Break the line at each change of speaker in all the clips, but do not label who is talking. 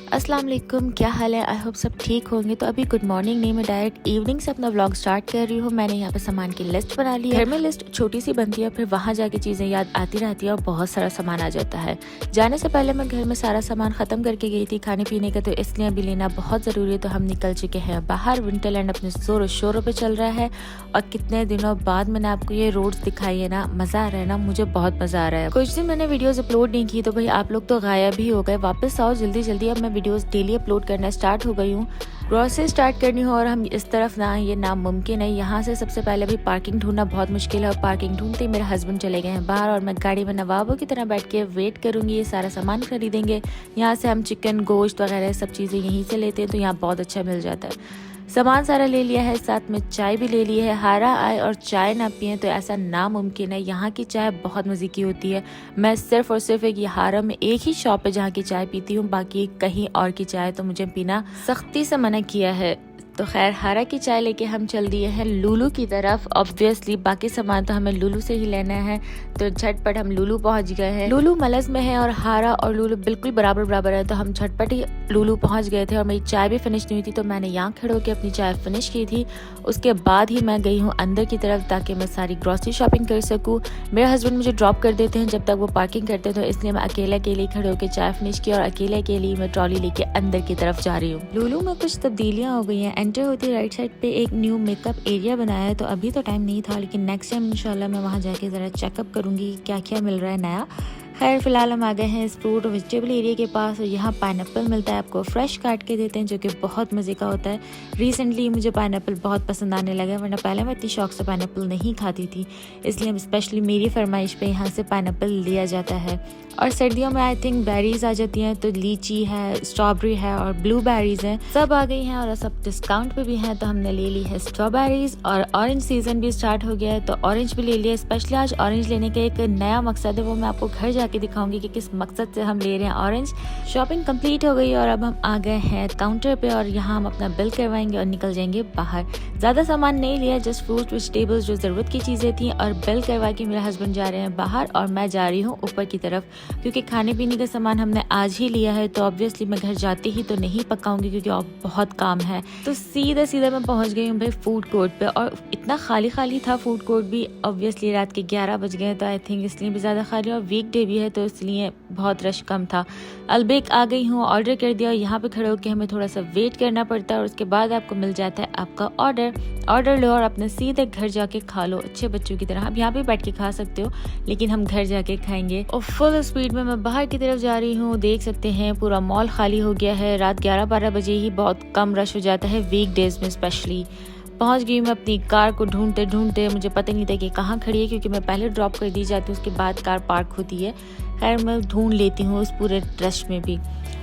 अस्सलाम वालेकुम, क्या हाल है। आई होप सब ठीक होंगे। तो अभी गुड मॉर्निंग नहीं, मैं डायरेक्ट इवनिंग से अपना व्लॉग स्टार्ट कर रही हूँ। मैंने यहाँ पे सामान की लिस्ट बना ली है। घर में लिस्ट छोटी सी बनती है, फिर वहाँ जाके चीज़ें याद आती रहती है और बहुत सारा सामान आ जाता है। जाने से पहले मैं घर में सारा सामान ख़त्म करके गई थी खाने पीने का, तो इसलिए अभी लेना बहुत ज़रूरी है। तो हम निकल चुके हैं बाहर। विंटरलैंड अपने ज़ोरों शोरों पर चल रहा है और कितने दिनों बाद मैंने आपको ये रोड्स दिखाई है ना, मज़ा आ रहा है ना, मुझे बहुत मज़ा आ रहा है। कुछ दिन मैंने वीडियोज़ अपलोड नहीं की तो भाई आप लोग तो गायब ही हो गए। वापस आओ जल्दी जल्दी, अब मैं वीडियोस डेली अपलोड करना स्टार्ट हो गई हूँ। ग्रोसरी स्टार्ट करनी हो और हम इस तरफ ना, ये नामुमकिन है। यहाँ से सबसे पहले भी पार्किंग ढूंढना बहुत मुश्किल है और पार्किंग ढूंढते ही मेरे हस्बैंड चले गए हैं बाहर और मैं गाड़ी में नवाबों की तरह बैठ के वेट करूँगी। ये सारा सामान खरीदेंगे। यहाँ से हम चिकन, गोश्त वगैरह सब चीज़ें यहीं से लेते हैं, तो यहाँ बहुत अच्छा मिल जाता है। सामान सारा ले लिया है, साथ में चाय भी ले ली है। हारा आए और चाय ना पिए तो ऐसा नामुमकिन है। यहाँ की चाय बहुत मज़े की होती है। मैं सिर्फ और सिर्फ एक हारा में एक ही शॉप है जहाँ की चाय पीती हूँ, बाकी कहीं और की चाय तो मुझे पीना सख्ती से मना किया है। तो खैर हारा की चाय लेके हम चल दिए हैं लुलु की तरफ। ऑब्वियसली बाकी सामान तो हमें लुलु से ही लेना है, तो झटपट हम लुलु पहुंच गए हैं। लुलु मलज़ में है और हारा और लुलु बिल्कुल बराबर बराबर है, तो हम झटपट ही लुलु पहुंच गए थे। और मेरी चाय भी फिनिश नहीं हुई थी, तो मैंने यहाँ खड़े होकर अपनी चाय फिनिश की थी। उसके बाद ही मैं गई हूँ अंदर की तरफ ताकि मैं सारी ग्रॉसरी शॉपिंग कर सकूँ। मेरे हस्बैंड मुझे ड्रॉप कर देते हैं जब तक वो पार्किंग करते हैं, तो इसलिए मैं अकेले के लिए खड़े होकर चाय फिनिश की और अकेले के लिए मैं ट्रॉली लेके अंदर की तरफ जा रही हूँ। लुलु में कुछ तब्दीलियाँ हो गई हैं। एंटर होती राइट साइड पे एक न्यू मेकअप एरिया बनाया है, तो अभी तो टाइम नहीं था, लेकिन नेक्स्ट टाइम इंशाल्लाह मैं वहाँ जाके ज़रा चेकअप करूँगी क्या क्या मिल रहा है नया। खैर फिलहाल हम आ गए हैं इस फ्रूट और वेजिटेबल एरिया के पास और यहाँ पाइनएप्पल मिलता है, आपको फ्रेश काट के देते हैं जो कि बहुत मज़े का होता है। रिसेंटली मुझे पाइनएप्पल बहुत पसंद आने लगा है, वरना पहले मैं इतनी शौक से पाइनएप्पल नहीं खाती थी, इसलिए स्पेशली मेरी फरमाइश पे यहाँ से पाइनएप्पल लिया जाता है। और सर्दियों में आई थिंक बेरीज आ जाती हैं, तो लीची है, स्ट्रॉबेरी है और ब्लूबेरीज हैं, सब आ गई हैं और सब डिस्काउंट पे भी हैं, तो हमने ले ली है स्ट्रॉबेरीज। और ऑरेंज सीजन भी स्टार्ट हो गया है, तो ऑरेंज भी ले लिया। स्पेशली आज ऑरेंज लेने का एक नया मकसद है, वो मैं आपको घर जाके दिखाऊंगी कि किस मकसद से हम ले रहे हैं ऑरेंज। शॉपिंग कंप्लीट हो गई और अब हम आ गए हैं काउंटर पे और यहाँ हम अपना बिल करवाएंगे और निकल जाएंगे बाहर। ज़्यादा सामान नहीं लिया, जस्ट फ्रूट वेजिटेबल्स जो ज़रूरत की चीज़ें थी, और बिल करवा के मेरे हस्बैंड जा रहे हैं बाहर और मैं जा रही हूँ ऊपर की तरफ, क्योंकि खाने पीने का सामान हमने आज ही लिया है, तो ऑब्वियसली मैं घर जाते ही तो नहीं पकाऊंगी क्योंकि अब बहुत काम है। तो सीधा सीधा मैं पहुंच गई हूँ भाई फूड कोर्ट पे, और इतना खाली खाली था फूड कोर्ट भी। ऑब्वियसली रात के 11 बज गए, तो आई थिंक इसलिए भी ज़्यादा खाली, और वीक डे भी है तो इसलिए बहुत रश कम था। अलबेक आ गई हूँ, ऑर्डर कर दिया और यहाँ पे खड़े होकर हमें थोड़ा सा वेट करना पड़ता है और उसके बाद आपको मिल जाता है आपका ऑर्डर लो और अपने सीधे घर जाके खा लो अच्छे बच्चों की तरह। आप यहाँ पे बैठ के खा सकते हो, लेकिन हम घर जाके खाएंगे। और फुल स्पीड में मैं बाहर की तरफ जा रही हूँ। देख सकते हैं पूरा मॉल खाली हो गया है। रात 11-12 बजे ही बहुत कम रश हो जाता है वीक डेज में स्पेशली। पहुंच गई मैं अपनी कार को ढूंढते ढूंढते, मुझे पता नहीं था कि कहाँ खड़ी है, क्योंकि मैं पहले ड्रॉप कर दी जाती हूँ, उसके बाद कार पार्क होती है। खैर मैं ढूंढ लेती हूँ उस पूरे रश में भी।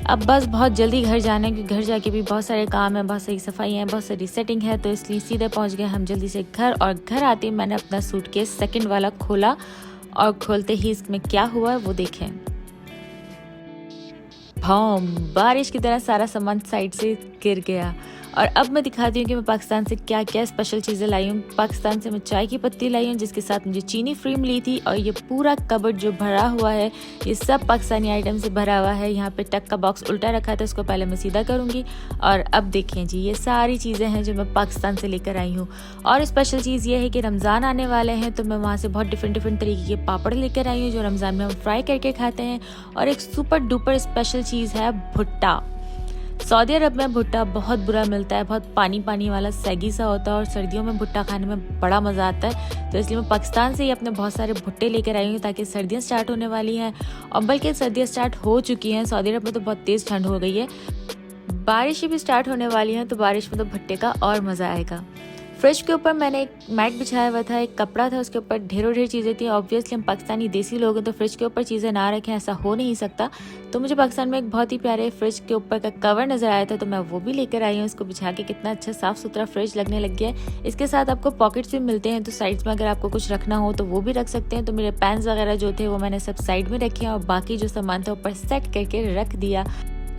अब बस बहुत जल्दी घर जाना है, क्योंकि घर जाके भी बहुत सारे काम है, बहुत सारी सफाई है, बहुत सारी सेटिंग है, तो इसलिए सीधे पहुँच गए हम जल्दी से घर। और घर आते ही मैंने अपना सूटकेस सेकंड वाला खोला और खोलते ही इसमें क्या हुआ वो देखें। बारिश की तरह सारा सामान साइड से गिर गया। और अब मैं दिखाती हूँ कि मैं पाकिस्तान से क्या क्या स्पेशल चीज़ें लाई हूँ। पाकिस्तान से मैं चाय की पत्ती लाई हूँ, जिसके साथ मुझे चीनी फ्री मिली थी। और ये पूरा कबर्ड जो भरा हुआ है, ये सब पाकिस्तानी आइटम से भरा हुआ है। यहाँ पे टक का बॉक्स उल्टा रखा था, उसको पहले मैं सीधा करूँगी। और अब देखें जी, ये सारी चीज़ें हैं जो मैं पाकिस्तान से लेकर आई हूँ। और स्पेशल चीज़ ये है कि रमज़ान आने वाले हैं, तो मैं वहाँ से बहुत डिफरेंट तरीके के पापड़ लेकर आई हूँ जो रमज़ान में हम फ्राई करके खाते हैं। और एक सुपर डुपर स्पेशल चीज़ है भुट्टा। सऊदी अरब में भुट्टा बहुत बुरा मिलता है, बहुत पानी पानी वाला सैगी सा होता है, और सर्दियों में भुट्टा खाने में बड़ा मज़ा आता है। तो इसलिए मैं पाकिस्तान से ही अपने बहुत सारे भुट्टे लेकर आई हूँ, ताकि सर्दियाँ स्टार्ट होने वाली हैं, और बल्कि सर्दियाँ स्टार्ट हो चुकी हैं। सऊदी अरब में तो बहुत तेज़ ठंड हो गई है, बारिश भी स्टार्ट होने वाली है, तो बारिश में तो भुट्टे का और मज़ा आएगा। फ्रिज के ऊपर मैंने एक मैट बिछाया हुआ था, एक कपड़ा था, उसके ऊपर ढेरों ढेर चीज़ें थी। ऑब्वियसली हम पाकिस्तानी देसी लोग हैं, तो फ्रिज के ऊपर चीज़ें ना रखें ऐसा हो नहीं सकता। तो मुझे पाकिस्तान में एक बहुत ही प्यारे फ्रिज के ऊपर का कवर नज़र आया था, तो मैं वो भी लेकर आई हूँ। इसको बिछा के कितना अच्छा साफ़ सुथरा फ्रिज लगने लग गया है। इसके साथ आपको पॉकेट्स भी मिलते हैं, तो साइड्स में अगर आपको कुछ रखना हो तो वो भी रख सकते हैं। तो मेरे पैन्स वगैरह जो थे वो मैंने सब साइड में रखे हैं, और बाकी जो सामान था ऊपर सेट करके रख दिया।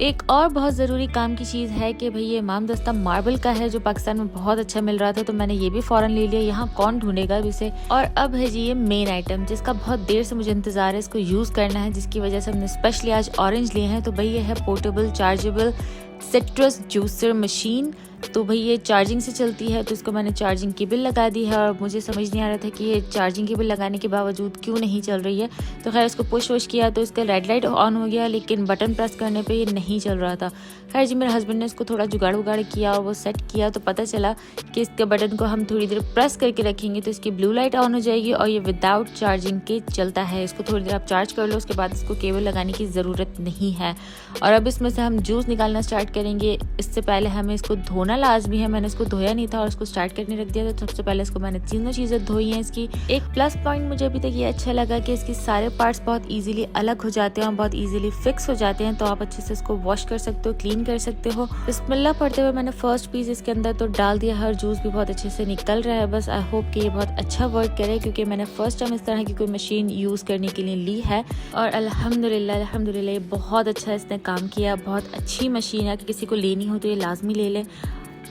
एक और बहुत ज़रूरी काम की चीज़ है कि भाई ये इमाम दस्ता मार्बल का है जो पाकिस्तान में बहुत अच्छा मिल रहा था, तो मैंने ये भी फ़ौरन ले लिया। यहाँ कौन ढूंढेगा अब इसे। और अब है जी ये मेन आइटम जिसका बहुत देर से मुझे इंतज़ार है, इसको यूज़ करना है, जिसकी वजह से हमने स्पेशली आज ऑरेंज लिए हैं। तो भाई ये है portable chargeable citrus juicer machine. तो भाई ये चार्जिंग से चलती है, तो इसको मैंने चार्जिंग केबल लगा दी है और मुझे समझ नहीं आ रहा था कि ये चार्जिंग केबल लगाने के बावजूद क्यों नहीं चल रही है। तो खैर इसको पुश वुश किया तो इसका रेड लाइट ऑन हो गया, लेकिन बटन प्रेस करने पे ये नहीं चल रहा था। खैर जी मेरे हस्बैंड ने इसको थोड़ा जुगाड़ उगाड़ किया और वो सेट किया, तो पता चला कि इसके बटन को हम थोड़ी देर प्रेस करके रखेंगे तो इसकी ब्लू लाइट ऑन हो जाएगी और ये विदाउट चार्जिंग के चलता है। इसको थोड़ी देर आप चार्ज कर लो, उसके बाद इसको केबल लगाने की ज़रूरत नहीं है। और अब इसमें से हम जूस निकालना स्टार्ट करेंगे। इससे पहले हमें इसको धोना लाजमी है। मैंने इसको धोया नहीं था और इसको स्टार्ट करने रख दिया। तो सबसे पहले इसको मैंने तीनों चीज़ें धोई हैं। इसकी एक प्लस पॉइंट मुझे अभी तक ये अच्छा लगा कि इसके सारे पार्ट्स बहुत इजीली अलग हो जाते हैं और बहुत इजीली फिक्स हो जाते हैं, तो आप अच्छे से इसको वॉश कर सकते हो, क्लीन कर सकते हो। बिस्मिल्लाह पढ़ते हुए मैंने फर्स्ट पीस इसके अंदर तो डाल दिया है और जूस भी बहुत अच्छे से निकल रहा है। बस आई होप कि ये बहुत अच्छा वर्क करे, क्योंकि मैंने फर्स्ट टाइम इस तरह की कोई मशीन यूज़ करने के लिए ली है और अल्हम्दुलिल्लाह ये बहुत अच्छा इसने काम किया। बहुत अच्छी मशीन है कि किसी को लेनी हो तो ये लाजमी ले ले,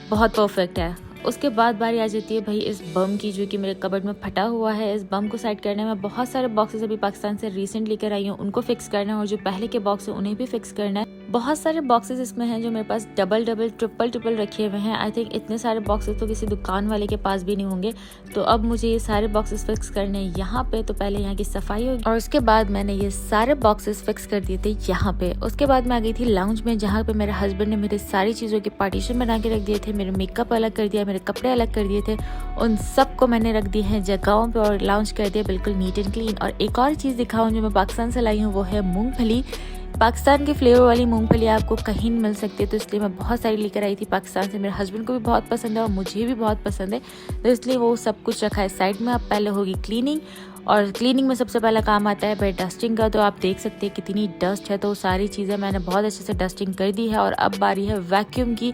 बहुत परफेक्ट है। उसके बाद बारी आ जाती है भाई इस बम की, जो कि मेरे कबर्ड में फटा हुआ है। इस बम को साइड करने में बहुत सारे बॉक्सेस अभी पाकिस्तान से रिसेंट लेकर आई हूँ, उनको फिक्स करना है और जो पहले के बॉक्स है उन्हें भी फिक्स करना है। बहुत सारे बॉक्सेस इसमें हैं जो मेरे पास डबल ट्रिपल रखे हुए हैं। आई थिंक इतने सारे बॉक्सेस तो किसी दुकान वाले के पास भी नहीं होंगे। तो अब मुझे ये सारे बॉक्सेस फिक्स करने हैं यहाँ पे। तो पहले यहाँ की सफाई होगी और उसके बाद मैंने ये सारे बॉक्सेस फिक्स कर दिए थे यहाँ पे। उसके बाद मैं आ गई थी लाउंज में, जहाँ पे मेरे हस्बैंड ने मेरे सारी चीज़ों के पार्टीशन बना के रख दिए थे। मेरे मेकअप अलग कर दिया, मेरे कपड़े अलग कर दिए थे, उन सबको मैंने रख दिए हैं जगहों पे और लाउंज कर दिया बिल्कुल नीट एंड क्लीन। और एक और चीज़ दिखाऊं जो मैं पाकिस्तान से लाई हूँ, वो है मूंगफली। पाकिस्तान की फ्लेवर वाली मूंगफली आपको कहीं नहीं मिल सकती, तो इसलिए मैं बहुत सारी लेकर आई थी पाकिस्तान से। मेरे हस्बैंड को भी बहुत पसंद है और मुझे भी बहुत पसंद है, तो इसलिए वो सब कुछ रखा है साइड में। अब पहले होगी क्लीनिंग, और क्लीनिंग में सबसे पहला काम आता है भाई डस्टिंग का। तो आप देख सकते हैं कितनी डस्ट है, तो सारी चीज़ें मैंने बहुत अच्छे से डस्टिंग कर दी है। और अब बारी है वैक्यूम की।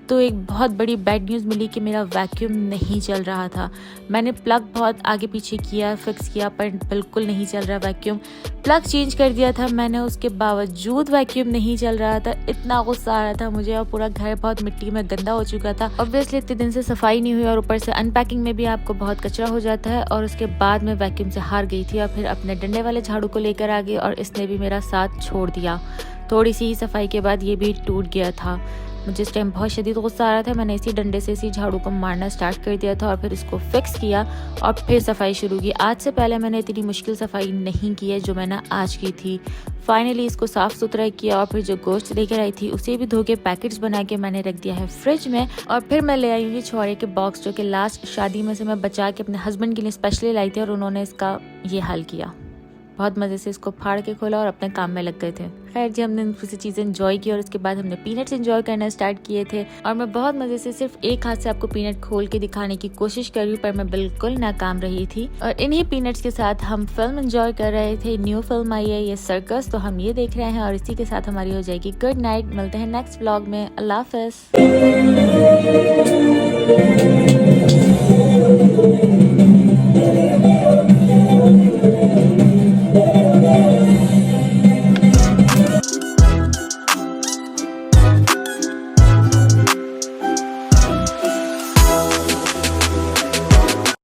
तो एक बहुत बड़ी बैड न्यूज़ मिली कि मेरा वैक्यूम नहीं चल रहा था। मैंने प्लग बहुत आगे पीछे किया, फिक्स किया, पर बिल्कुल नहीं चल रहा वैक्यूम। प्लग चेंज कर दिया था मैंने, उसके बावजूद वैक्यूम नहीं चल रहा था। इतना गुस्सा आ रहा था मुझे और पूरा घर बहुत मिट्टी में गंदा हो चुका था। ऑब्वियसली इतने दिन से सफाई नहीं हुई और ऊपर से अनपैकिंग में भी आपको बहुत कचरा हो जाता है। और उसके बाद मैं वैक्यूम से हार गई थी और फिर अपने डंडे वाले झाड़ू को लेकर आ गई और इसने भी मेरा साथ छोड़ दिया। थोड़ी सी ही सफाई के बाद ये भी टूट गया था। मुझे इस टाइम बहुत शदीद गुस्सा आ रहा था। मैंने इसी डंडे से इसी झाड़ू को मारना स्टार्ट कर दिया था और फिर इसको फिक्स किया और फिर सफाई शुरू की। आज से पहले मैंने इतनी मुश्किल सफाई नहीं की है जो मैंने आज की थी। फाइनली इसको साफ़ सुथरा किया और फिर जो गोश्त लेकर आई थी उसे भी धो के पैकेट्स बना के मैंने रख दिया है फ्रिज में। और फिर मैं ले आई हूँ ये छुहारे के बॉक्स, जो कि लास्ट शादी में से मैं बचा के अपने हस्बैंड के लिए स्पेशली लाई थी और उन्होंने इसका ये हाल किया। बहुत मज़े से इसको फाड़ के खोला और अपने काम में लग गए थे। खैर जी हमने दूसरी चीज़ें एंजॉय की और उसके बाद हमने पीनट्स एंजॉय करना स्टार्ट किए थे। और मैं बहुत मज़े से सिर्फ एक हाथ से आपको पीनट खोल के दिखाने की कोशिश कर रही हूँ, पर मैं बिल्कुल नाकाम रही थी। और इन्हीं पीनट्स के साथ हम फिल्म एंजॉय कर रहे थे। न्यू फिल्म आई है ये सर्कस, तो हम ये देख रहे हैं और इसी के साथ हमारी हो जाएगी गुड नाइट। मिलते हैं नेक्स्ट व्लॉग में। अल्लाह हाफ़िज़।